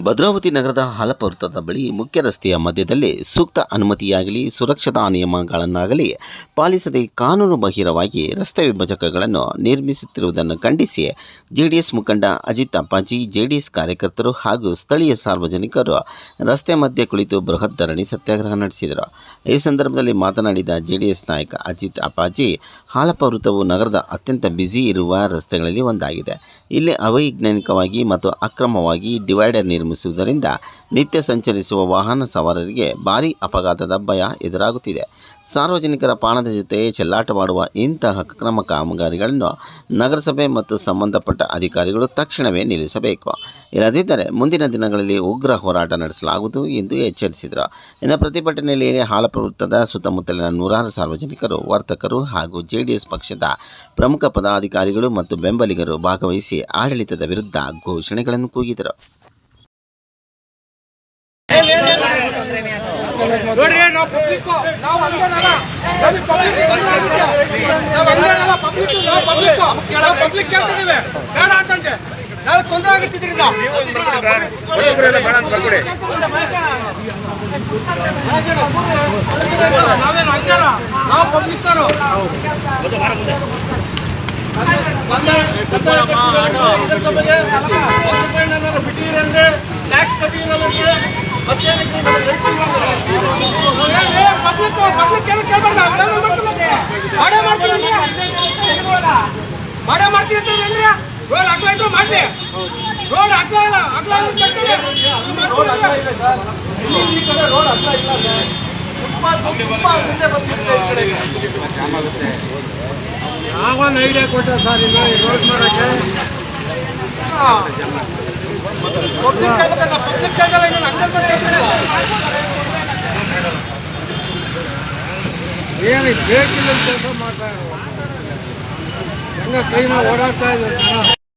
ಭದ್ರಾವತಿ ನಗರದ ಹಾಲಪ್ಪ ವೃತ್ತದ ಬಳಿ ಮುಖ್ಯ ರಸ್ತೆಯ ಮಧ್ಯದಲ್ಲಿ ಸೂಕ್ತ ಅನುಮತಿಯಾಗಲಿ ಸುರಕ್ಷತಾ ನಿಯಮಗಳನ್ನಾಗಲಿ ಪಾಲಿಸದೆ ಕಾನೂನು ಬಾಹಿರವಾಗಿ ರಸ್ತೆ ವಿಭಜಕಗಳನ್ನು ನಿರ್ಮಿಸುತ್ತಿರುವುದನ್ನು ಖಂಡಿಸಿ ಜೆಡಿಎಸ್ ಮುಖಂಡ ಅಜಿತ್ ಅಪ್ಪಾಜಿ, ಜೆಡಿಎಸ್ ಕಾರ್ಯಕರ್ತರು ಹಾಗೂ ಸ್ಥಳೀಯ ಸಾರ್ವಜನಿಕರು ರಸ್ತೆ ಮಧ್ಯೆ ಕುಳಿತು ಬೃಹತ್ ಧರಣಿ ಸತ್ಯಾಗ್ರಹ ನಡೆಸಿದರು. ಈ ಸಂದರ್ಭದಲ್ಲಿ ಮಾತನಾಡಿದ ಜೆಡಿಎಸ್ ನಾಯಕ ಅಜಿತ್ ಅಪ್ಪಾಜಿ, ಹಾಲಪ್ಪ ವೃತ್ತವು ನಗರದ ಅತ್ಯಂತ ಬ್ಯುಸಿ ಇರುವ ರಸ್ತೆಗಳಲ್ಲಿ ಒಂದಾಗಿದೆ. ಇಲ್ಲಿ ಅವೈಜ್ಞಾನಿಕವಾಗಿ ಮತ್ತು ಅಕ್ರಮವಾಗಿ ಡಿವೈಡರ್ ನಿರ್ಮಿಸುವುದರಿಂದ ನಿತ್ಯ ಸಂಚರಿಸುವ ವಾಹನ ಸವಾರರಿಗೆ ಭಾರೀ ಅಪಘಾತದ ಭಯ ಎದುರಾಗುತ್ತಿದೆ. ಸಾರ್ವಜನಿಕರ ಪ್ರಾಣದ ಜೊತೆ ಚೆಲ್ಲಾಟವಾಡುವ ಇಂತಹ ಅಕ್ರಮ ಕಾಮಗಾರಿಗಳನ್ನು ನಗರಸಭೆ ಮತ್ತು ಸಂಬಂಧಪಟ್ಟ ಅಧಿಕಾರಿಗಳು ತಕ್ಷಣವೇ ನಿಲ್ಲಿಸಬೇಕು. ಇಲ್ಲದಿದ್ದರೆ ಮುಂದಿನ ದಿನಗಳಲ್ಲಿ ಉಗ್ರ ಹೋರಾಟ ನಡೆಸಲಾಗುವುದು ಎಂದು ಎಚ್ಚರಿಸಿದರು. ಇನ್ನು ಪ್ರತಿಭಟನೆಯಲ್ಲಿ ಹಾಲಪ್ಪ ವೃತ್ತದ ಸುತ್ತಮುತ್ತಲಿನ ನೂರಾರು ಸಾರ್ವಜನಿಕರು, ವರ್ತಕರು ಹಾಗೂ ಜೆಡಿಎಸ್ ಪಕ್ಷದ ಪ್ರಮುಖ ಪದಾಧಿಕಾರಿಗಳು ಮತ್ತು ಬೆಂಬಲಿಗರು ಭಾಗವಹಿಸಿ ಆಡಳಿತದ ವಿರುದ್ಧ ಘೋಷಣೆಗಳನ್ನು ಕೂಗಿದರು. ನೋಡ್ರಿ, ನಾವು ಪಬ್ಲಿಕ್ ಕೇಳ್ತಿದ್ದೀವಿ ಬೇಡ ಅಂತಂದ್ರೆ ನಾಳೆ ತೊಂದರೆ ಆಗುತ್ತಿದ್ರಿ. ನಾವೇನು ಹಂಗಾರ ನಾವು ಪಬ್ಲಿಕ್ಕರು ಬಿಟ್ಟಿರಿ ಅಂದ್ರೆ ಟ್ಯಾಕ್ಸ್ ಕಟ್ಟಿರಲ್ಲ ಮಾಡೇ ಮಾಡ್ತೀವಿ ಅಂತಂದ್ರೆ ರೋಡ್ ಹಾಕ್ಲಾ ಇದ್ರು ಮಾಡ್ಲಿ. ರೋಡ್ ಹಾಕ್ಲಾ ಇಲ್ಲ ನಾವೊಂದು ಐಡಿಯಾ ಕೊಟ್ಟ ಸರ್, ಈಗ ರೋಡ್ ಮಾಡಕ್ಕೆ ಏನು ಬೇಕಿಲ್ಲ ಕೆಲಸ ಮಾಡ್ತಾ ಇರೋ ಹೆಂಗ ಕೈನ ಓಡಾಡ್ತಾ ಇದ್ದಾರೆ.